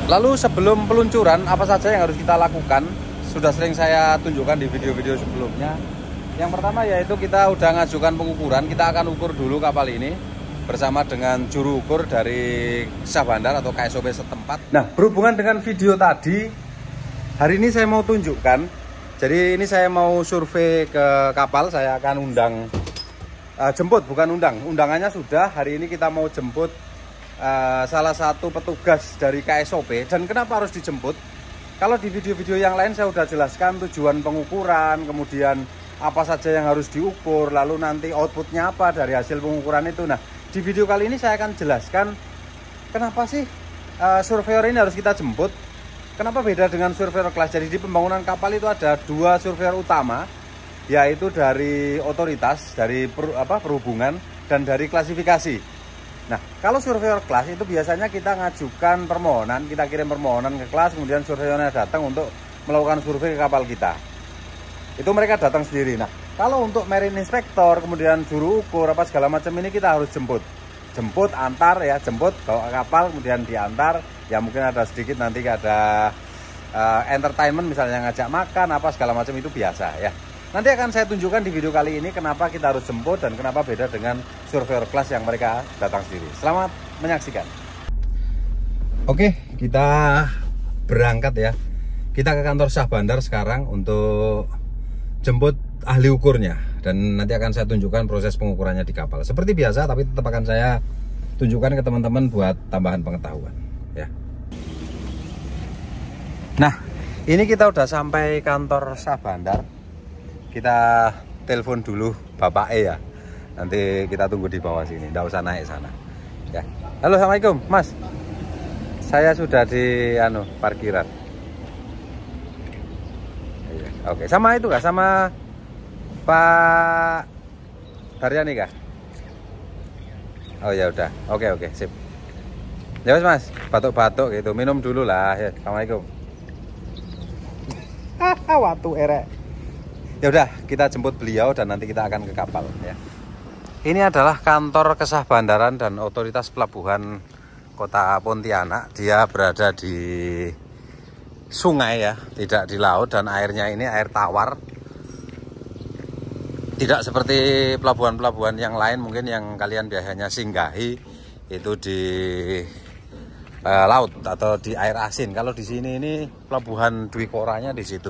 Lalu sebelum peluncuran, apa saja yang harus kita lakukan? Sudah sering saya tunjukkan di video-video sebelumnya. Yang pertama yaitu kita udah ngajukan pengukuran. Kita akan ukur dulu kapal ini bersama dengan juru ukur dari Syah Bandar atau KSOP setempat. Nah, berhubungan dengan video tadi, hari ini saya mau tunjukkan. Jadi ini saya mau survei ke kapal. Saya akan undang, jemput, bukan undang. Undangannya sudah. Hari ini kita mau jemput salah satu petugas dari KSOP. Dan kenapa harus dijemput? Kalau di video-video yang lain saya sudah jelaskan tujuan pengukuran, kemudian apa saja yang harus diukur, lalu nanti outputnya apa dari hasil pengukuran itu. Nah, di video kali ini saya akan jelaskan kenapa sih surveyor ini harus kita jemput. Kenapa beda dengan surveyor kelas. Jadi di pembangunan kapal itu ada dua surveyor utama, yaitu dari otoritas, dari perhubungan, dan dari klasifikasi. Nah, kalau surveyor kelas itu biasanya kita ngajukan permohonan, kita kirim permohonan ke kelas, kemudian surveyornya datang untuk melakukan survei ke kapal kita. Itu mereka datang sendiri. Nah, kalau untuk marine inspector, kemudian juru ukur, apa segala macam ini kita harus jemput. Jemput, antar ya, jemput, bawa ke kapal, kemudian diantar. Ya mungkin ada sedikit nanti ada entertainment, misalnya ngajak makan, apa segala macam itu biasa ya. Nanti akan saya tunjukkan di video kali ini kenapa kita harus jemput dan kenapa beda dengan surveyor kelas yang mereka datang sendiri. Selamat menyaksikan. Oke, kita berangkat ya. Kita ke kantor Syah Bandar sekarang untuk jemput ahli ukurnya. Dan nanti akan saya tunjukkan proses pengukurannya di kapal. Seperti biasa, tapi tetap akan saya tunjukkan ke teman-teman buat tambahan pengetahuan ya. Nah, ini kita udah sampai kantor Syah Bandar. Kita telepon dulu Bapak ya. Nanti kita tunggu di bawah sini, nggak usah naik sana. Ya. Halo, assalamualaikum, Mas. Saya sudah di parkiran. Iya. Oke, sama itu kah? Sama Pak Daryani kah? Oh ya udah. Oke, sip. Ya Mas, batuk-batuk gitu. Minum dulu lah. Ya, assalamualaikum. Waktu erek. Ya udah, kita jemput beliau dan nanti kita akan ke kapal ya. Ini adalah kantor Kesah Bandaran dan Otoritas Pelabuhan Kota Pontianak. Dia berada di sungai ya, tidak di laut, dan airnya ini air tawar. Tidak seperti pelabuhan-pelabuhan yang lain mungkin yang kalian biasanya singgahi itu di laut atau di air asin. Kalau di sini ini pelabuhan Dwi Koranya di situ.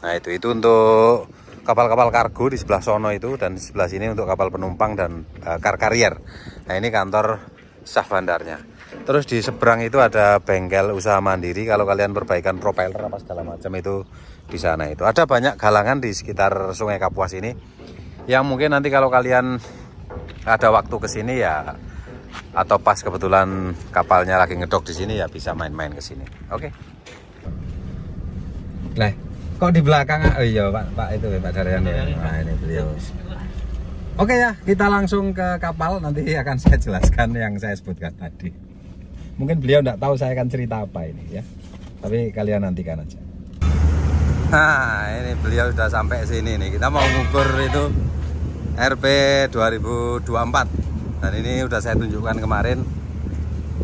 Nah itu untuk kapal-kapal kargo di sebelah sono itu, dan di sebelah sini untuk kapal penumpang dan car carrier. Nah ini kantor Syah Bandarnya. Terus di seberang itu ada bengkel usaha mandiri. Kalau kalian perbaikan propeller apa segala macam itu di sana itu. Ada banyak galangan di sekitar Sungai Kapuas ini. Yang mungkin nanti kalau kalian ada waktu ke sini ya, atau pas kebetulan kapalnya lagi ngedok di sini ya bisa main-main ke sini. Oke. Nah, kok di belakang? Oh iya Pak itu Pak Daryan ya. Nah ini beliau. Oke ya, kita langsung ke kapal. Nanti akan saya jelaskan yang saya sebutkan tadi. Mungkin beliau tidak tahu saya akan cerita apa ini ya. Tapi kalian nantikan aja. Nah ini beliau sudah sampai sini nih. Kita mau ngukur itu RP 2024. Dan ini sudah saya tunjukkan kemarin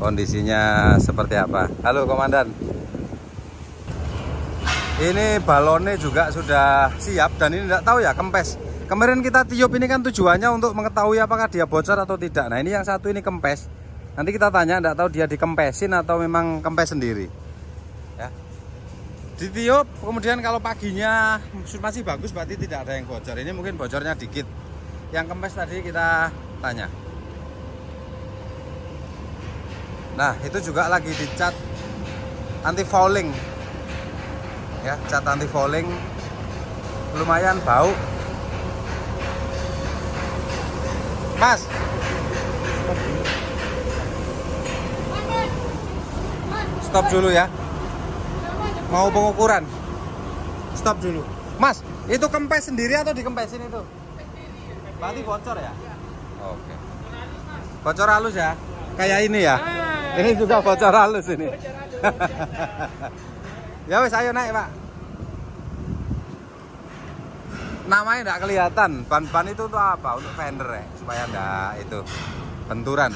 kondisinya seperti apa. Halo Komandan. Ini balonnya juga sudah siap dan ini tidak tahu ya, kempes. Kemarin kita tiup ini kan tujuannya untuk mengetahui apakah dia bocor atau tidak. Nah ini yang satu ini kempes. Nanti kita tanya, tidak tahu dia dikempesin atau memang kempes sendiri. Ya. Ditiup, kemudian kalau paginya masih bagus berarti tidak ada yang bocor. Ini mungkin bocornya dikit. Yang kempes tadi kita tanya. Nah itu juga lagi dicat anti fouling. Ya, cat anti fouling lumayan bau. Mas, stop dulu ya. Mau pengukuran. Stop dulu. Mas, itu kempes sendiri atau dikempesin itu? Berarti bocor ya? Oke. Bocor halus ya? Kayak ini ya? Ini juga bocor halus ini. Ya wes, ayo naik Pak. Namanya enggak kelihatan. Ban-ban itu untuk apa? Untuk fender ya, supaya enggak itu benturan.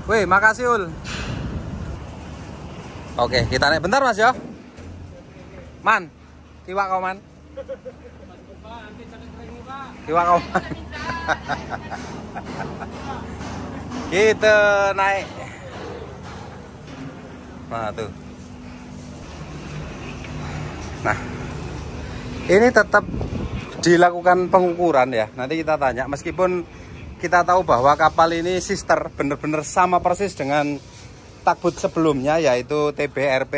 Wih, makasih Ul. Oke, kita naik bentar Mas ya. Man, kiwak kau man. Kiwak kau man. Kita naik. Nah tuh. Nah, ini tetap dilakukan pengukuran ya. Nanti kita tanya, meskipun kita tahu bahwa kapal ini sister, bener-bener sama persis dengan tugboat sebelumnya, yaitu TBRP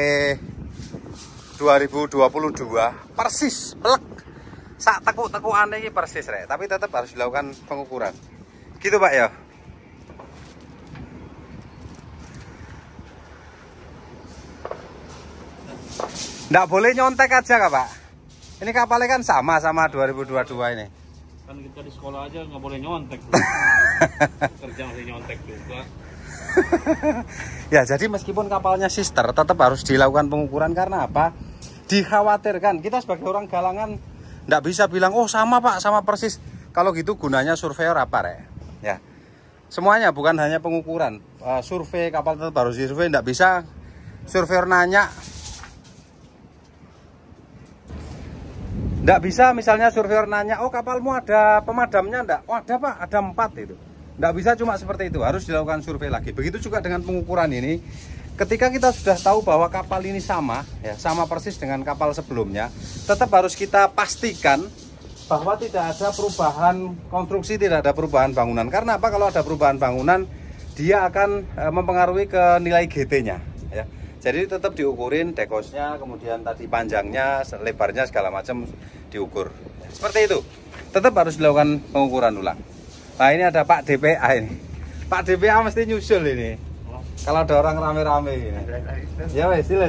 2022, persis, pelek. Sak tekuk-tekuk aneh ini persis rek, tapi tetap harus dilakukan pengukuran. Gitu Pak ya. Nggak boleh nyontek aja Kak Pak. Ini kapalnya kan sama 2022 ini. Kan kita di sekolah aja nggak boleh nyontek. Kerja masih nyontek juga. Ya jadi meskipun kapalnya sister tetap harus dilakukan pengukuran. Karena apa? Dikhawatirkan kita sebagai orang galangan nggak bisa bilang oh sama Pak, sama persis. Kalau gitu gunanya surveyor apa rek? Ya semuanya, bukan hanya pengukuran. Survei kapal tetap harus disurvei. Nggak bisa surveyor nanya. Nggak bisa misalnya surveyor nanya, oh kapalmu ada pemadamnya enggak? Oh ada Pak, ada 4 itu. Nggak bisa cuma seperti itu, harus dilakukan survei lagi. Begitu juga dengan pengukuran ini. Ketika kita sudah tahu bahwa kapal ini sama, ya sama persis dengan kapal sebelumnya, tetap harus kita pastikan bahwa tidak ada perubahan konstruksi, tidak ada perubahan bangunan. Karena apa? Kalau ada perubahan bangunan, dia akan mempengaruhi ke nilai GT-nya. Ya. Jadi tetap diukurin dekosnya, kemudian tadi panjangnya, lebarnya segala macam diukur. Seperti itu. Tetap harus dilakukan pengukuran ulang. Nah ini ada Pak DPA ini. Pak DPA mesti nyusul ini. Kalau ada orang rame-rame ini. Ya wes, sila.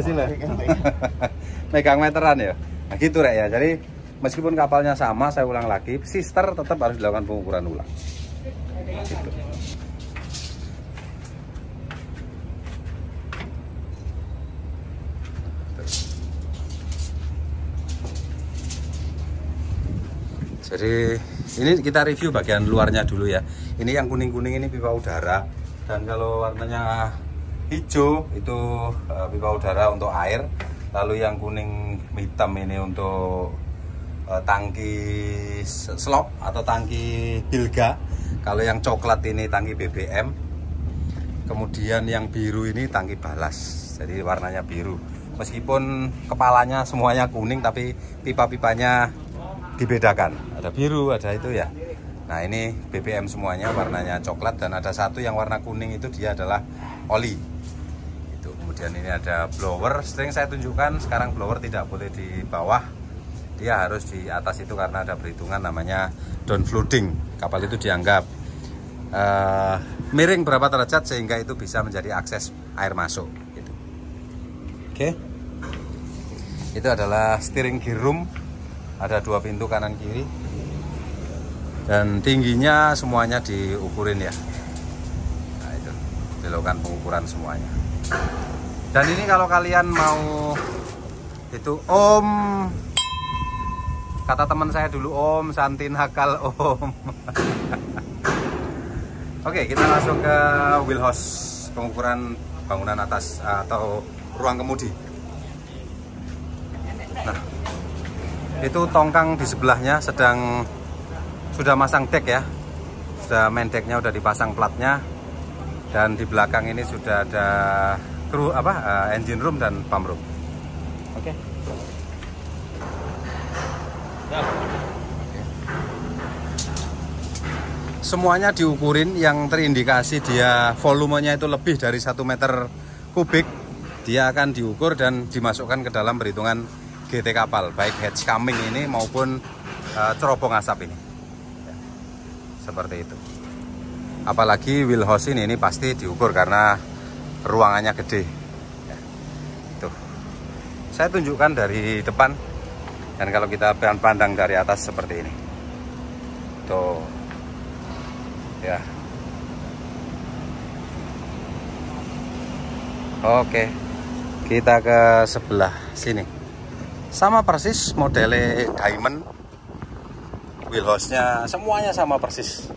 Megang meteran ya. Nah gitu rek ya. Jadi meskipun kapalnya sama, saya ulang lagi, sister tetap harus dilakukan pengukuran ulang. Gitu. Jadi ini kita review bagian luarnya dulu ya. Ini yang kuning-kuning ini pipa udara, dan kalau warnanya hijau itu pipa udara untuk air. Lalu yang kuning hitam ini untuk tangki slop atau tangki bilga. Kalau yang coklat ini tangki BBM. Kemudian yang biru ini tangki balas. Jadi warnanya biru. Meskipun kepalanya semuanya kuning, tapi pipa-pipanya dibedakan, ada biru, ada itu ya. Nah ini BBM semuanya warnanya coklat, dan ada satu yang warna kuning itu dia adalah oli itu. Kemudian ini ada blower, sering saya tunjukkan sekarang blower tidak boleh di bawah, dia harus di atas itu karena ada perhitungan namanya down flooding. Kapal itu dianggap miring berapa derajat sehingga itu bisa menjadi akses air masuk gitu. Oke. Itu adalah steering gear room. Ada 2 pintu kanan kiri, dan tingginya semuanya diukurin ya. Nah itu dilakukan pengukuran semuanya. Dan ini kalau kalian mau itu om, kata teman saya dulu, om Santin Hakal om. Oke, kita langsung ke wheelhouse, pengukuran bangunan atas atau ruang kemudi. Nah itu tongkang di sebelahnya sudah masang dek ya, sudah main deknya udah dipasang platnya, dan di belakang ini sudah ada kru engine room dan pump room. Oke. Semuanya diukurin, yang terindikasi dia volumenya itu lebih dari 1 meter kubik, dia akan diukur dan dimasukkan ke dalam perhitungan GT kapal, baik hatch coming ini maupun cerobong asap ini ya, seperti itu. Apalagi wheelhouse ini pasti diukur karena ruangannya gede ya. Tuh saya tunjukkan dari depan, dan kalau kita pandang dari atas seperti ini tuh ya. Oke, kita ke sebelah sini. Sama persis modelnya diamond, wheelhouse-nya semuanya sama persis,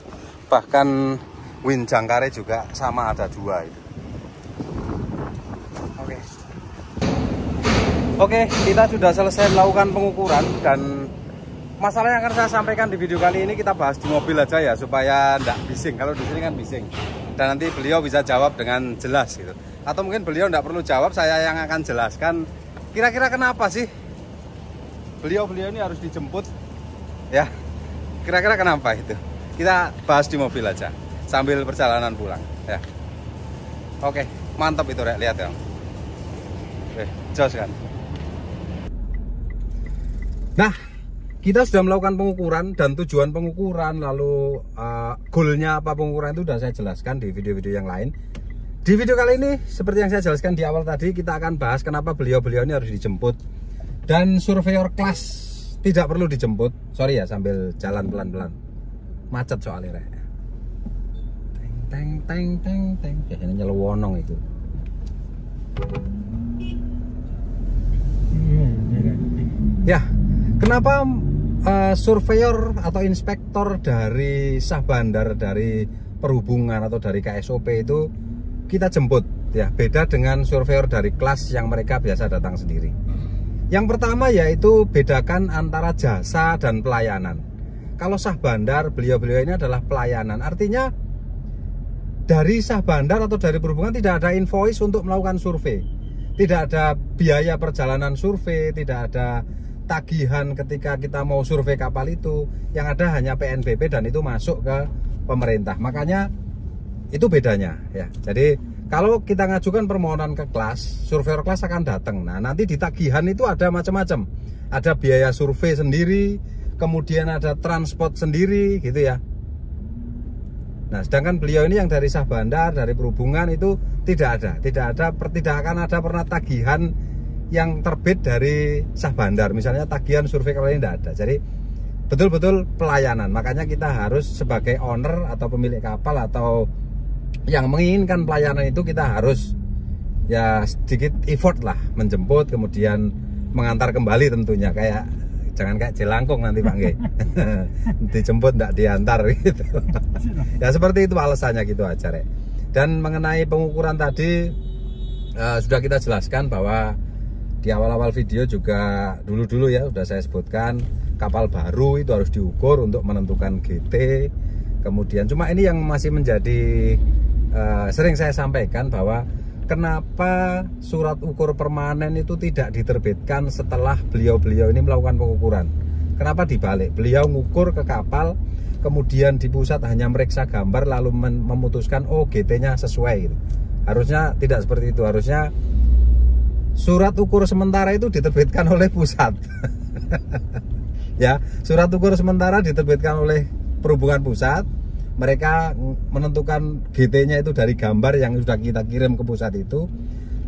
bahkan win jangkarnya juga sama, ada 2 itu. Oke. Oke, kita sudah selesai melakukan pengukuran dan masalah yang akan saya sampaikan di video kali ini kita bahas di mobil aja ya supaya enggak bising. Kalau di sini kan bising. Dan nanti beliau bisa jawab dengan jelas gitu. Atau mungkin beliau enggak perlu jawab, saya yang akan jelaskan kira-kira kenapa sih beliau-beliau ini harus dijemput ya. Kira-kira kenapa itu? Kita bahas di mobil aja sambil perjalanan pulang ya. Oke, mantap itu Rek, lihat ya. Oke, jos kan. Nah, kita sudah melakukan pengukuran dan tujuan pengukuran lalu goalnya apa pengukuran itu sudah saya jelaskan di video-video yang lain. Di video kali ini seperti yang saya jelaskan di awal tadi, kita akan bahas kenapa beliau-beliau ini harus dijemput dan surveyor kelas tidak perlu dijemput. Sorry ya, sambil jalan pelan-pelan, macet soalnya Rek. Teng teng teng teng teng, ini nyelewonong itu. Ya, kenapa surveyor atau inspektor dari sah bandar, dari perhubungan atau dari KSOP itu kita jemput ya, beda dengan surveyor dari kelas yang mereka biasa datang sendiri. Yang pertama yaitu bedakan antara jasa dan pelayanan. Kalau sah bandar, beliau-beliau ini adalah pelayanan, artinya dari sah bandar atau dari perhubungan tidak ada invoice untuk melakukan survei, tidak ada biaya perjalanan survei, tidak ada tagihan ketika kita mau survei kapal itu. Yang ada hanya PNBP dan itu masuk ke pemerintah. Makanya itu bedanya ya. Jadi kalau kita ngajukan permohonan ke kelas, surveyor kelas akan datang. Nah, nanti di tagihan itu ada macam-macam. Ada biaya survei sendiri, kemudian ada transport sendiri gitu ya. Nah, sedangkan beliau ini yang dari sah bandar, dari perhubungan itu tidak akan ada pernah tagihan yang terbit dari sah bandar, misalnya tagihan survei kapal ini tidak ada. Jadi betul-betul pelayanan. Makanya kita harus sebagai owner atau pemilik kapal atau yang menginginkan pelayanan itu kita harus ya sedikit effort lah, menjemput kemudian mengantar kembali tentunya. Kayak jangan kayak jelangkung nanti Pak Nge. Dijemput enggak diantar gitu. Ya seperti itu alasannya gitu aja Rek. Dan mengenai pengukuran tadi sudah kita jelaskan bahwa di awal-awal video juga dulu ya sudah saya sebutkan kapal baru itu harus diukur untuk menentukan GT. Kemudian cuma ini yang masih menjadi sering saya sampaikan bahwa kenapa surat ukur permanen itu tidak diterbitkan setelah beliau-beliau ini melakukan pengukuran. Kenapa dibalik? Beliau ngukur ke kapal, kemudian di pusat hanya meriksa gambar lalu memutuskan oh GT-nya sesuai gitu. Harusnya tidak seperti itu. Harusnya surat ukur sementara itu diterbitkan oleh pusat. Ya, surat ukur sementara diterbitkan oleh perhubungan pusat. Mereka menentukan GT-nya itu dari gambar yang sudah kita kirim ke pusat itu.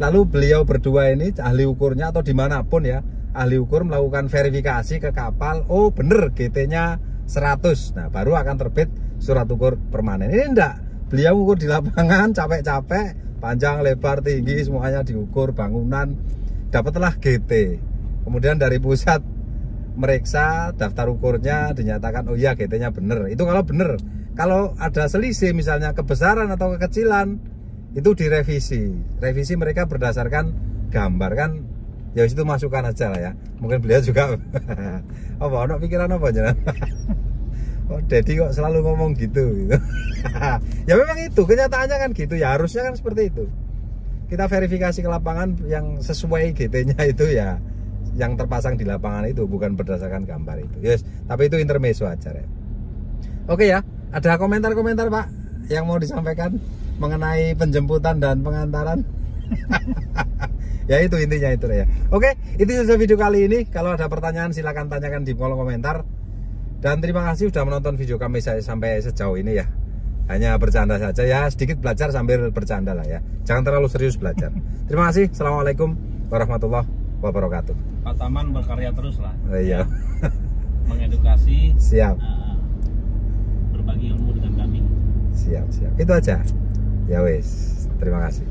Lalu beliau berdua ini ahli ukurnya atau dimanapun ya, ahli ukur melakukan verifikasi ke kapal. Oh bener GT-nya 100. Nah baru akan terbit surat ukur permanen. Ini enggak, beliau ukur di lapangan capek-capek, panjang, lebar, tinggi, semuanya diukur, bangunan, dapatlah GT. Kemudian dari pusat meriksa daftar ukurnya, dinyatakan oh iya GT-nya bener. Itu kalau bener. Kalau ada selisih misalnya kebesaran atau kekecilan, itu direvisi. Revisi mereka berdasarkan gambar kan. Ya itu masukan aja lah ya. Mungkin beliau juga apa ono pikiran apa aja. Oh Dedi kok selalu ngomong gitu. Ya memang itu kenyataannya kan gitu ya, harusnya kan seperti itu. Kita verifikasi ke lapangan yang sesuai GT-nya itu ya, yang terpasang di lapangan itu, bukan berdasarkan gambar itu. Yes, tapi itu intermezzo aja ya. Oke ya, ada komentar-komentar Pak yang mau disampaikan mengenai penjemputan dan pengantaran? Ya itu intinya itu ya. Oke, itu saja video kali ini. Kalau ada pertanyaan silahkan tanyakan di kolom komentar. Dan terima kasih sudah menonton video kami sampai sejauh ini ya. Hanya bercanda saja ya, sedikit belajar sambil bercanda lah ya. Jangan terlalu serius belajar. Terima kasih. Assalamualaikum warahmatullahi wabarakatuh. Pak Taman berkarya terus lah. Iya. Mengedukasi. Siap. Berbagi ilmu dengan kami. Siap. Itu aja. Ya wes. Terima kasih.